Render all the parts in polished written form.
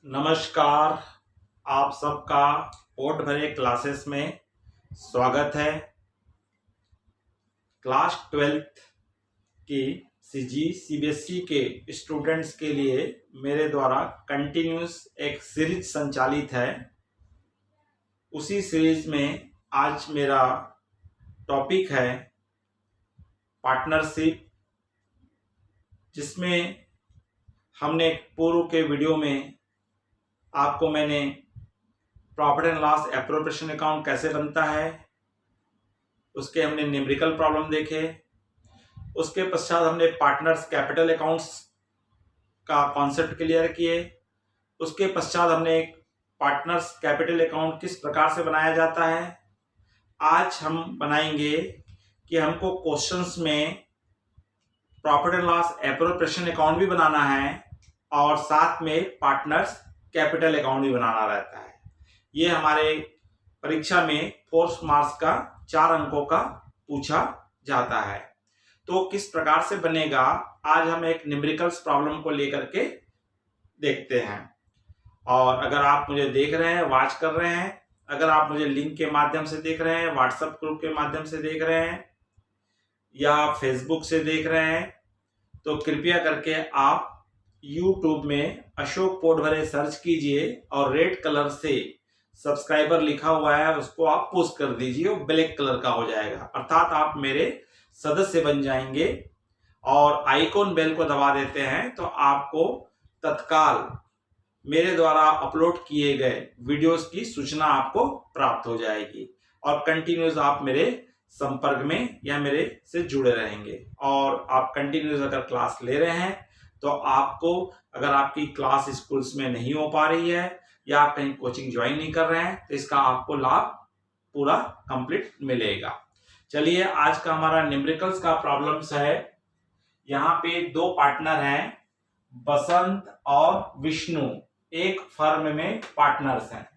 नमस्कार। आप सबका पोर्ट भरे क्लासेस में स्वागत है। क्लास 12th की सीबीएसई के स्टूडेंट्स के लिए मेरे द्वारा कंटिन्यूस एक सीरीज संचालित है। उसी सीरीज में आज मेरा टॉपिक है पार्टनरशिप, जिसमें हमने पूर्व के वीडियो में आपको मैंने profit and loss appropriation account कैसे बनता है, उसके हमने न्यूमेरिकल प्रॉब्लम देखे। उसके पश्चात हमने पार्टनर्स कैपिटल अकाउंट्स का कॉन्सेप्ट क्लियर किए। उसके पश्चात हमने पार्टनर्स कैपिटल अकाउंट किस प्रकार से बनाया जाता है। आज हम बनाएंगे कि हमको क्वेश्चंस में profit and loss appropriation account भी बनाना है और साथ में पार्टनर्स कैपिटल अकाउंट भी बनाना रहता है। ये हमारे परीक्षा में 4 मार्क्स का 4 अंकों का पूछा जाता है। तो किस प्रकार से बनेगा, आज हम एक न्यूमेरिकल्स प्रॉब्लम को लेकर के देखते हैं। और अगर आप मुझे देख रहे हैं, वॉच कर रहे हैं, अगर आप मुझे लिंक के माध्यम से देख रहे हैं, व्हाट्सएप ग्रुप के माध्यम से देख रहे हैं या फेसबुक से देख रहे हैं, तो कृपया करके आप YouTube में अशोक पोटभरे सर्च कीजिए और रेड कलर से सब्सक्राइबर लिखा हुआ है उसको आप पुश कर दीजिए, वो ब्लैक कलर का हो जाएगा, अर्थात आप मेरे सदस्य बन जाएंगे। और आइकॉन बेल को दबा देते हैं तो आपको तत्काल मेरे द्वारा अपलोड किए गए वीडियोस की सूचना आपको प्राप्त हो जाएगी और कंटिन्यूस आप मेरे संपर्क में या मेरे से जुड़े रहेंगे। और आप कंटिन्यूस अगर क्लास ले रहे हैं तो आपको, अगर आपकी क्लास स्कूल्स में नहीं हो पा रही है या आप कहीं कोचिंग ज्वाइन नहीं कर रहे हैं, तो इसका आपको लाभ पूरा कंप्लीट मिलेगा। चलिए, आज का हमारा न्यूमेरिकल्स का प्रॉब्लम्स है। यहाँ पे 2 पार्टनर हैं, बसंत और विष्णु, एक फर्म में पार्टनर्स हैं,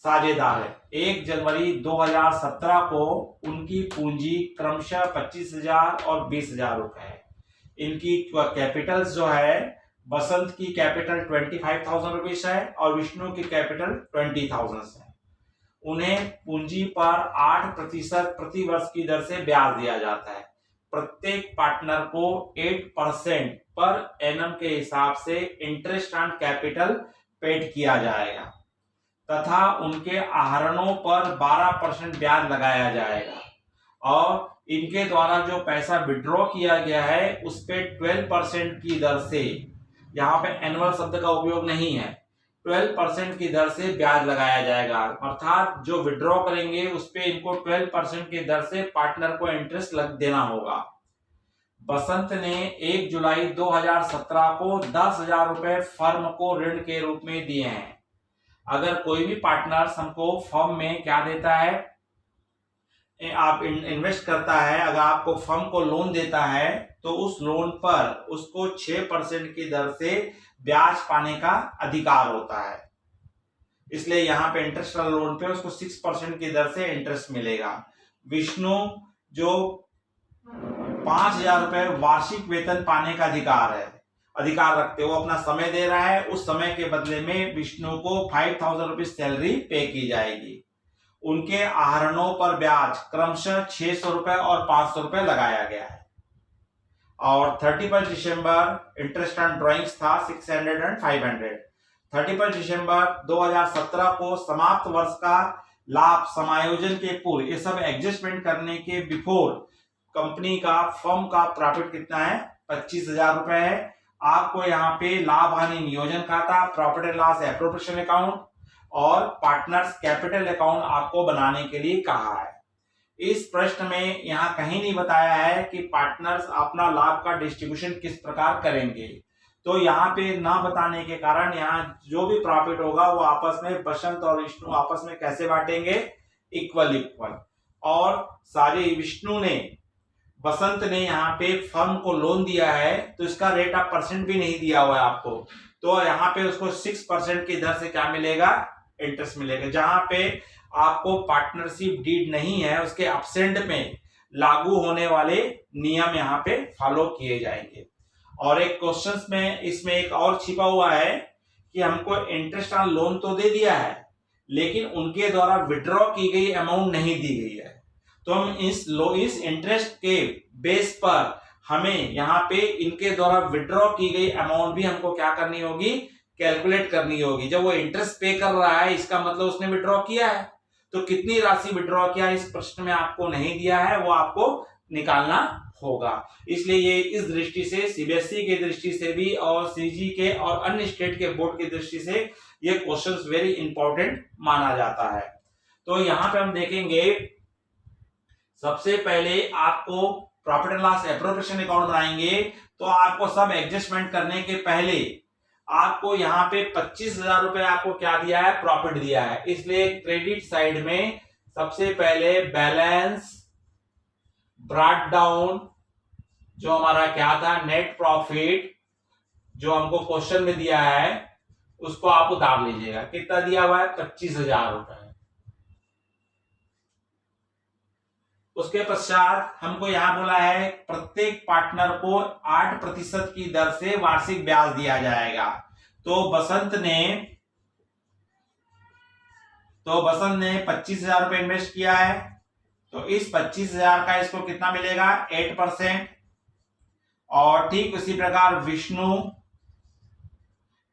साझेदार है। 1 जनवरी 2017 को उनकी पूंजी क्रमशः 25,000 और 20,000 रुपए है। इनकी कैपिटल्स जो है, बसंत की कैपिटल 25,000 रुपीज है और विष्णु की कैपिटल 20,000 है। उन्हें पूंजी पर 8% प्रति वर्ष की दर से ब्याज दिया जाता है। प्रत्येक पार्टनर को 8% पर एनम के हिसाब से इंटरेस्ट ऑन कैपिटल पेड किया जाएगा तथा उनके आहरणों पर 12% ब्याज लगाया जाएगा और इनके द्वारा जो पैसा विड्रॉ किया गया है उस पे 12% की दर से, यहाँ पे एनुअल शब्द का उपयोग नहीं है, 12% की दर से ब्याज लगाया जाएगा। अर्थात जो विड्रॉ करेंगे उस पे इनको 12% की दर से पार्टनर को इंटरेस्ट देना होगा। बसंत ने 1 जुलाई 2017 को 10,000 रुपए फर्म को ऋण के रूप में दिए हैं। अगर कोई भी पार्टनर हमको फर्म में क्या देता है, आप इन्वेस्ट करता है, अगर आपको फर्म को लोन देता है तो उस लोन पर उसको 6% की दर से ब्याज पाने का अधिकार होता है। इसलिए यहाँ पे इंटरेस्ट लोन पे उसको 6% की दर से इंटरेस्ट मिलेगा। विष्णु जो 5,000 रुपए वार्षिक वेतन पाने का अधिकार रखते, वो अपना समय दे रहा है, उस समय के बदले में विष्णु को 5,000 रुपीज सैलरी पे की जाएगी। उनके आहरणों पर ब्याज क्रमशः 600 रुपए और 500 रुपए लगाया गया है। और 31 दिसंबर इंटरेस्ट ऑन ड्रॉइंग्स था 600 एंड 500। 31 दिसंबर 2017 को समाप्त वर्ष का लाभ समायोजन के पूर्व, ये सब एडजस्टमेंट करने के बिफोर कंपनी का, फर्म का प्रॉफिट कितना है, 25,000 रुपए है। आपको यहाँ पे लाभ हानि नियोजन खाता, profit and loss appropriation account और पार्टनर्स कैपिटल अकाउंट आपको बनाने के लिए कहा है। इस प्रश्न में यहाँ कहीं नहीं बताया है कि पार्टनर्स अपना लाभ का डिस्ट्रीब्यूशन किस प्रकार करेंगे, तो यहाँ पे ना बताने के कारण यहाँ जो भी प्रॉफिट होगा वो आपस में बसंत और विष्णु आपस में कैसे बांटेंगे, इक्वल। और सारे विष्णु ने, बसंत ने यहाँ पे फर्म को लोन दिया है तो इसका रेट ऑफ परसेंट भी नहीं दिया हुआ है आपको, तो यहाँ पे उसको 6% की दर से क्या मिलेगा, इंटरेस्ट मिलेगा। जहां पे आपको पार्टनरशिप डीड नहीं है उसके एब्सेंट में लागू होने वाले नियम यहाँ पे फॉलो किए जाएंगे। और एक क्वेश्चंस में इसमें एक और छिपा हुआ है कि हमको इंटरेस्ट ऑन लोन तो दे दिया है, लेकिन उनके द्वारा विड्रॉ की गई अमाउंट नहीं दी गई है। तो हम इस इंटरेस्ट के बेस पर हमें यहाँ पे इनके द्वारा विड्रॉ की गई अमाउंट भी हमको क्या करनी होगी, कैलकुलेट करनी होगी। जब वो इंटरेस्ट पे कर रहा है, इसका मतलब उसने विड्रॉ किया है। तो कितनी राशि विड्रॉ किया इस प्रश्न में आपको नहीं दिया है, वो आपको निकालना होगा। इसलिए ये इस दृष्टि से सीबीएसई की दृष्टि से भी और सीजी के और अन्य स्टेट के बोर्ड की दृष्टि से ये क्वेश्चंस वेरी इंपॉर्टेंट माना जाता है। तो यहाँ पे हम देखेंगे, सबसे पहले आपको profit and loss appropriation account बनाएंगे, तो आपको सब एडजस्टमेंट करने के पहले आपको यहाँ पे 25,000 रुपए आपको क्या दिया है, प्रॉफिट दिया है। इसलिए क्रेडिट साइड में सबसे पहले बैलेंस ब्रॉट डाउन, जो हमारा क्या था, नेट प्रॉफिट, जो हमको क्वेश्चन में दिया है उसको आप उतार लीजिएगा। कितना दिया हुआ है, 25,000 रुपए। उसके पश्चात हमको यहां बोला है प्रत्येक पार्टनर को 8% की दर से वार्षिक ब्याज दिया जाएगा। तो बसंत ने 25,000 रुपए इन्वेस्ट किया है, तो इस 25,000 का इसको कितना मिलेगा, 8%। और ठीक उसी प्रकार विष्णु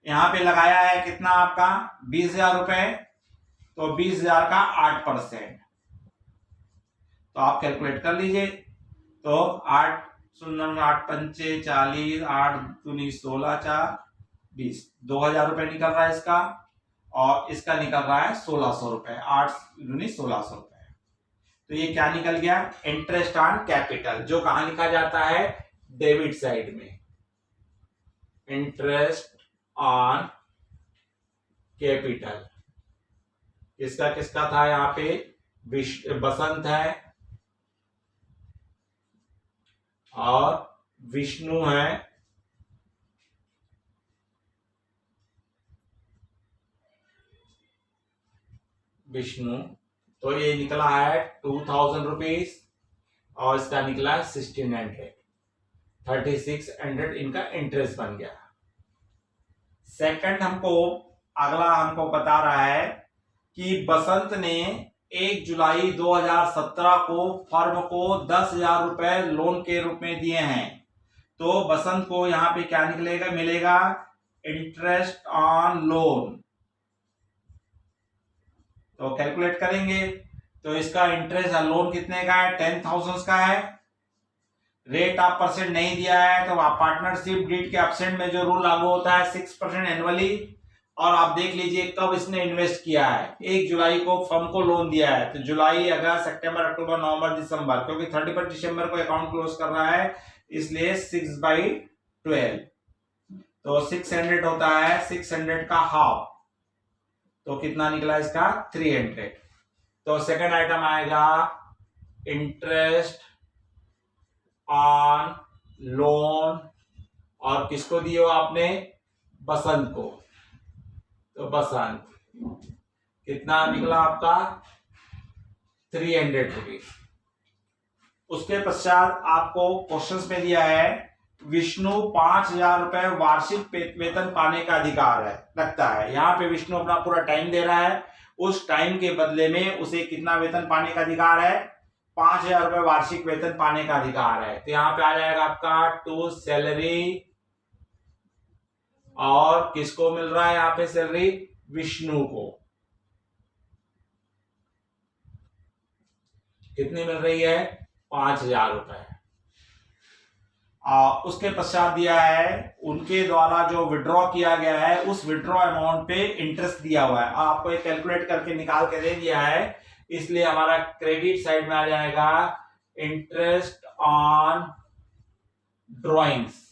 यहां पे लगाया है कितना आपका, 20,000 रुपए, तो 20,000 का 8%। तो आप कैलकुलेट कर लीजिए। तो 8 शून्य 8 पंचे 40, 8 दूनी 16, 4 20, 2,000 रुपए निकल रहा है इसका, और इसका निकल रहा है 1,600 रुपए, 8 दूनी 1,600 रुपए। तो ये क्या निकल गया, इंटरेस्ट ऑन कैपिटल, जो कहां लिखा जाता है, डेबिट साइड में। इंटरेस्ट ऑन कैपिटल किसका किसका था, यहाँ पे बसंत है और विष्णु है, विष्णु। तो ये निकला है 2,000 रुपीज, और इसका निकला है 1,600, 3,600 इनका इंटरेस्ट बन गया। सेकंड अगला हमको बता रहा है कि बसंत ने 1 जुलाई 2017 को फर्म को 10,000 रुपए लोन के रूप में दिए हैं। तो बसंत को यहाँ पे क्या मिलेगा, इंटरेस्ट ऑन लोन। तो कैलकुलेट करेंगे, तो इसका इंटरेस्ट लोन कितने का है, 10,000 का है। रेट ऑफ परसेंट नहीं दिया है, तो पार्टनरशिप डीड के एब्सेंट में जो रूल लागू होता है 6% एनुअली। और आप देख लीजिए कब इसने इन्वेस्ट किया है, 1 जुलाई को फर्म को लोन दिया है। तो जुलाई, अगस्त, सितंबर, अक्टूबर, नवंबर, दिसंबर, क्योंकि 31 दिसंबर को अकाउंट क्लोज कर रहा है, इसलिए 6/12। तो 600 होता है, 600 का हाफ, तो कितना निकला इसका, 300। तो सेकंड आइटम आएगा इंटरेस्ट ऑन लोन, और किसको दिए हो आपने, बसंत को। तो बसंत कितना निकला आपका, 300 रुपीज। उसके पश्चात आपको क्वेश्चंस में दिया है विष्णु 5,000 रुपए वार्षिक वेतन पाने का अधिकार रखता है। यहाँ पे विष्णु अपना पूरा टाइम दे रहा है, उस टाइम के बदले में उसे कितना वेतन पाने का अधिकार है, 5,000 रुपए वार्षिक वेतन पाने का अधिकार है। तो यहाँ पे आ जाएगा आपका टू सैलरी, और किसको मिल रहा है यहाँ पे सैलरी, विष्णु को। कितनी मिल रही है, 5,000 रुपए। उसके पश्चात दिया है उनके द्वारा जो विड्रॉ किया गया है, उस विड्रॉ अमाउंट पे इंटरेस्ट दिया हुआ है। आपको एक कैलकुलेट करके निकाल के दे दिया है, इसलिए हमारा क्रेडिट साइड में आ जाएगा इंटरेस्ट ऑन ड्रॉइंग्स।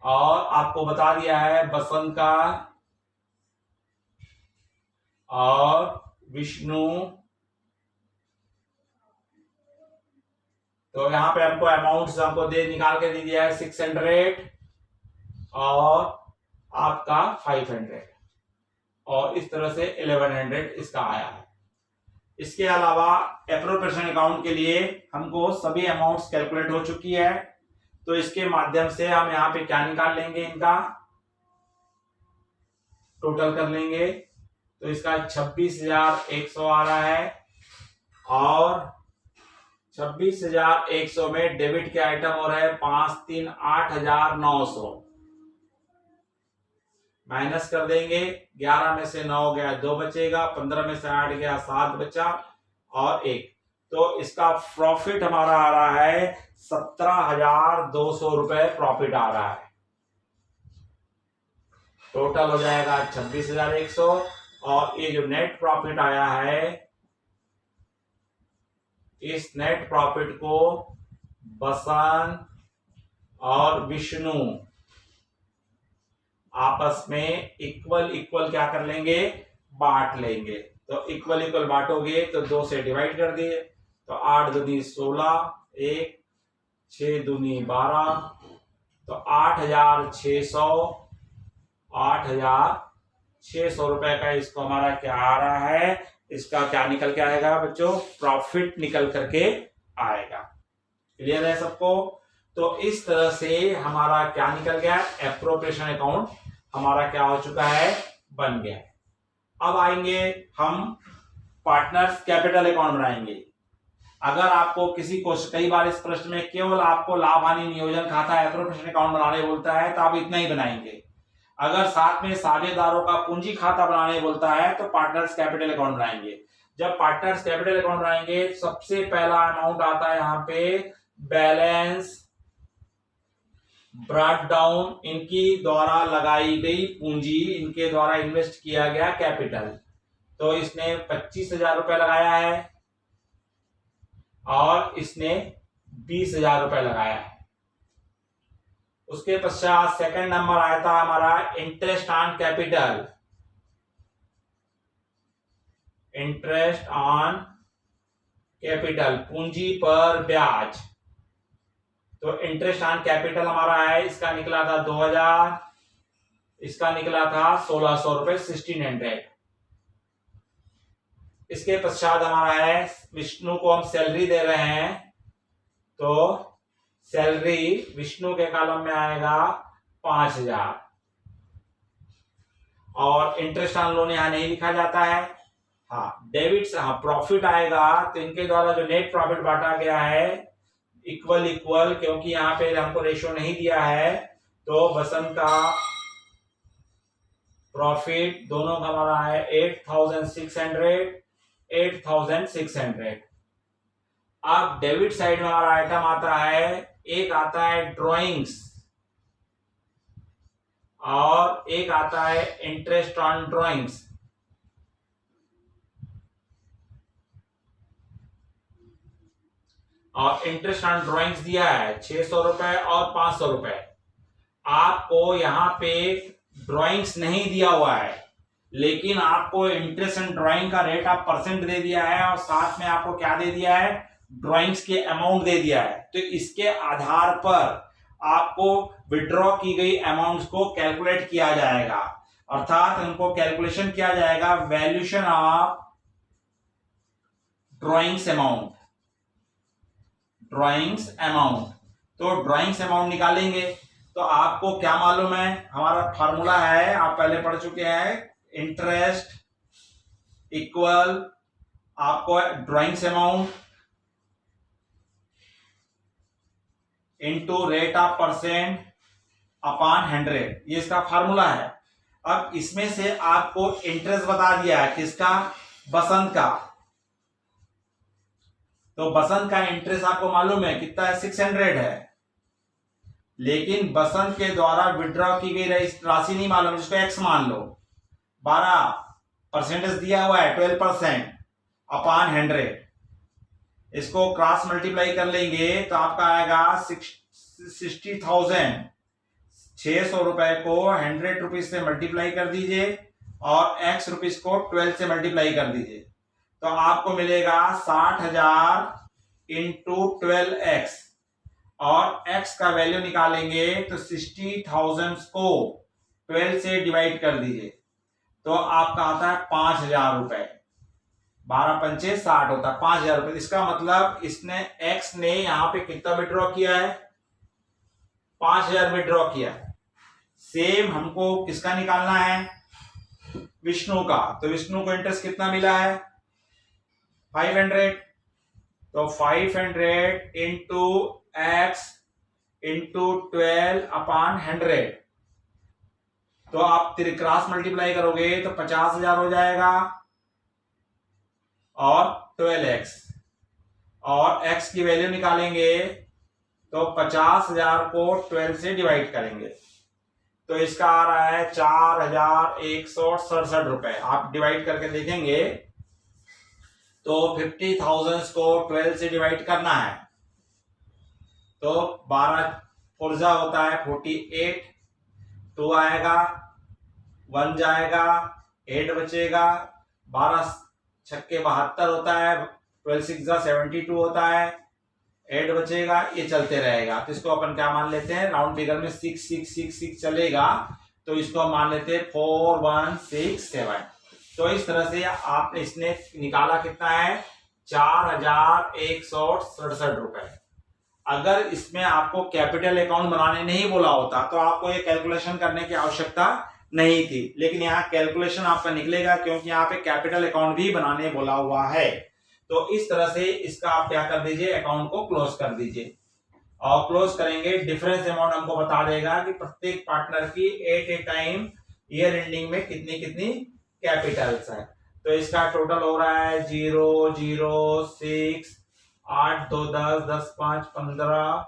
और आपको बता दिया है बसंत का और विष्णु। तो यहां पे हमको अमाउंट हमको निकाल के दे दिया है 600 और आपका 500, और इस तरह से 1100 इसका आया है। इसके अलावा एप्रोप्रिएशन अकाउंट के लिए हमको सभी अमाउंट्स कैलकुलेट हो चुकी है, तो इसके माध्यम से हम यहाँ पे क्या निकाल लेंगे, इनका टोटल कर लेंगे तो इसका 26,100 आ रहा है, और 26,100 में डेबिट के आइटम हो रहे हैं 5 3 8,900, माइनस कर देंगे। 11 में से 9 गया 2 बचेगा, 15 में से 8 गया 7 बचा और 1, तो इसका प्रॉफिट हमारा आ रहा है 17,200 रुपए प्रॉफिट आ रहा है। टोटल हो जाएगा 26,100, और ये जो नेट प्रॉफिट आया है, इस नेट प्रॉफिट को बसंत और विष्णु आपस में इक्वल इक्वल क्या कर लेंगे, बांट लेंगे। तो इक्वल इक्वल बांटोगे तो 2 से डिवाइड कर दिए, तो 8 दूनी 16, 1 6 दूनी 12, तो 8,600 रुपए का इसको हमारा क्या आ रहा है, इसका क्या निकल के आएगा बच्चों, प्रॉफिट निकल करके आएगा। क्लियर है सबको? तो इस तरह से हमारा क्या निकल गया, एप्रोप्रिएशन अकाउंट हमारा क्या हो चुका है, बन गया है। अब आएंगे हम पार्टनर्स कैपिटल अकाउंट बनाएंगे। अगर आपको किसी को कई बार इस प्रश्न में केवल आपको लाभ हानि नियोजन खाता एप्रोप्रिएशन अकाउंट बनाने बोलता है तो आप इतना ही बनाएंगे। अगर साथ में साझेदारों का पूंजी खाता बनाने बोलता है तो पार्टनर्स कैपिटल अकाउंट बनाएंगे। जब पार्टनर्स कैपिटल अकाउंट बनाएंगे, सबसे पहला अमाउंट आता है यहाँ पे बैलेंस ब्रॉट डाउन, इनकी द्वारा लगाई गई पूंजी, इनके द्वारा इन्वेस्ट किया गया कैपिटल। तो इसने 25,000 रुपए लगाया है और इसने 20,000 रुपए लगाया है। उसके पश्चात सेकंड नंबर आया था हमारा interest on capital, interest on capital, पूंजी पर ब्याज। तो इंटरेस्ट ऑन कैपिटल हमारा है, इसका निकला था 2,000, इसका निकला था 1,600 रुपए, 1,600। इसके पश्चात हमारा है विष्णु को हम सैलरी दे रहे हैं, तो सैलरी विष्णु के कॉलम में आएगा 5,000, और इंटरेस्ट ऑन लोन यहां नहीं लिखा जाता है। हाँ, डेबिट से हाँ प्रॉफिट आएगा, तो इनके द्वारा जो नेट प्रॉफिट बांटा गया है इक्वल इक्वल, क्योंकि यहाँ पे हमको रेशियो नहीं दिया है, तो बसंत का प्रॉफिट दोनों का हमारा है 8,600, 8,600। अब डेबिट साइड में हमारा आइटम आता है, एक आता है ड्राइंग्स और एक आता है इंटरेस्ट ऑन ड्राइंग्स। और इंटरेस्ट ऑन ड्राइंग्स दिया है 600 रुपए और 500 रुपए। आपको यहाँ पे ड्राइंग्स नहीं दिया हुआ है, लेकिन आपको इंटरेस्ट ऑन ड्राइंग का रेट ऑफ परसेंट दे दिया है, और साथ में आपको क्या दे दिया है, ड्राइंग्स के अमाउंट दे दिया है। तो इसके आधार पर आपको विड्रॉ की गई अमाउंट्स को कैलकुलेट किया जाएगा, अर्थात उनको कैलकुलेशन किया जाएगा valuation of drawings amount, drawings amount. तो ड्राइंग्स अमाउंट निकालेंगे तो आपको क्या मालूम है, हमारा फार्मूला है, आप पहले पढ़ चुके हैं, इंटरेस्ट इक्वल आपको drawings amount into rate of percent upon 100, ये इसका फार्मूला है। अब इसमें से आपको इंटरेस्ट बता दिया है, किसका, बसंत का। तो बसंत का इंटरेस्ट आपको मालूम है कितना है, 600 है, लेकिन बसंत के द्वारा विड्रॉ की गई राशि नहीं मालूम, जिसको एक्स मान लो, 12% दिया हुआ है, 12% अपॉन 100। इसको क्रॉस मल्टीप्लाई कर लेंगे तो आपका आएगा 60,000। 600 रुपए को 100 रुपीज से मल्टीप्लाई कर दीजिए और x रुपीज को 12 से मल्टीप्लाई कर दीजिए, तो आपको मिलेगा 60,000 इंटू 12x, और x का वैल्यू निकालेंगे तो 60,000 को 12 से डिवाइड कर दीजिए, तो आपका आता है 5,000 रुपए। 12 पंचे 60 होता है 5,000 रुपए। इसका मतलब इसने x ने यहां पे कितना विड्रॉ किया है, 5,000 विड्रॉ किया। सेम हमको किसका निकालना है, विष्णु का, तो विष्णु को इंटरेस्ट कितना मिला है 500, तो 500 इंटू एक्स इंटू 12/100, तो आप क्रॉस मल्टीप्लाई करोगे तो 50,000 हो जाएगा और 12x, और x की वैल्यू निकालेंगे तो 50,000 को 12 से डिवाइड करेंगे तो इसका आ रहा है 4,167 रुपए। आप डिवाइड करके देखेंगे तो 50,000 को 12 से डिवाइड करना है तो 12 पुर्जा होता है 48, 2 आएगा, 1 जाएगा, 8 बचेगा, 12 छक्के 72 होता है, 12 6 72 होता है, 8 बचेगा, ये चलते रहेगा। तो इसको अपन क्या मान लेते हैं, राउंड फिगर में 6666 चलेगा तो इसको मान लेते हैं 4167। तो इस तरह से आप इसने निकाला कितना है 4,167 रुपए। अगर इसमें आपको कैपिटल अकाउंट बनाने नहीं बोला होता तो आपको ये कैलकुलेशन करने की आवश्यकता नहीं थी, लेकिन यहाँ कैलकुलेशन आपका निकलेगा क्योंकि यहाँ पे कैपिटल अकाउंट भी बनाने बोला हुआ है। तो इस तरह से इसका आप क्या कर दीजिए, अकाउंट को क्लोज कर दीजिए, और क्लोज करेंगे डिफरेंस अमाउंट हमको बता देगा कि प्रत्येक पार्टनर की at a time year ending में कितनी कितनी कैपिटल्स है। तो इसका टोटल हो रहा है 0 0 6 8 2 10 10 5 15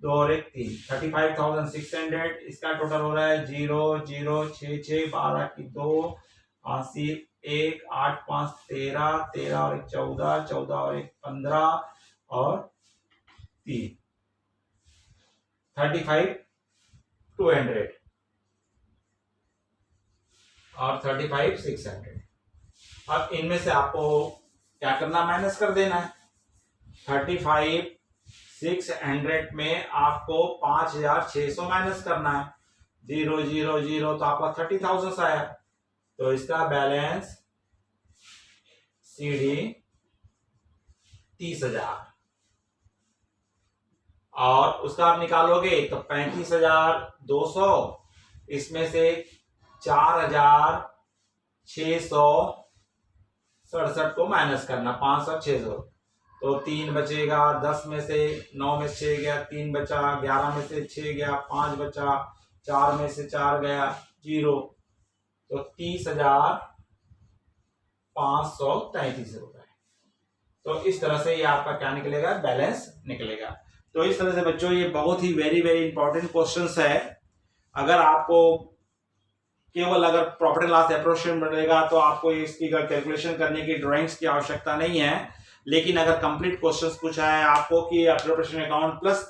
2 और 1 3 35,600। इसका टोटल हो रहा है 0 0 6 6 12 की 2 80 1 8 5 13 13 और 1 14 14 और 1 15 और 3 35,200 और 35,600। अब इनमें से आपको क्या करना, माइनस कर देना है। 35,600 में आपको 5,600 माइनस करना है, 0 0 0 तो आपका 30,000 आया। तो इसका बैलेंस सीडी 30,000 और उसका आप निकालोगे तो 35,200, इसमें से 4,667 को माइनस करना, 500 600 तो 3 बचेगा, 10 में से 9 में से 6 गया, 3 बचा, 11 में से 6 गया, 5 बचा, 4 में से 4 गया, 0 तो 30,533 रुपए। तो इस तरह से ये आपका क्या निकलेगा, बैलेंस निकलेगा। तो इस तरह से बच्चों ये बहुत ही वेरी वेरी इंपॉर्टेंट क्वेश्चंस है। अगर आपको केवल अगर प्रॉफिट एंड लॉस एप्रोप्रिएशन बनेगा तो आपको इसकी कैलकुलेशन करने की ड्राइंग्स की आवश्यकता नहीं है, लेकिन अगर कंप्लीट क्वेश्चंस पूछा है आपको कि appropriation account plus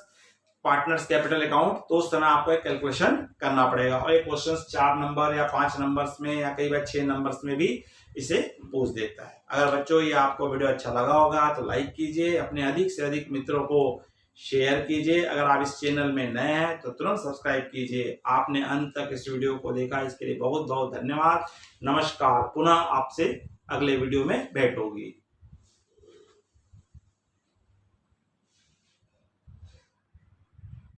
partners capital account, तो उस समय आपको एक कैलकुलेशन करना पड़ेगा। और ये क्वेश्चंस 4 नंबर या 5 नंबर्स में या कई बार 6 नंबर्स में भी इसे पूछ देता है। अगर बच्चों ये आपको वीडियो अच्छा लगा होगा तो लाइक कीजिए, अपने अधिक से अधिक मित्रों को शेयर कीजिए। अगर आप इस चैनल में नए हैं तो तुरंत सब्सक्राइब कीजिए। आपने अंत तक इस वीडियो को देखा, इसके लिए बहुत बहुत धन्यवाद। नमस्कार, पुनः आपसे अगले वीडियो में भेंट होगी।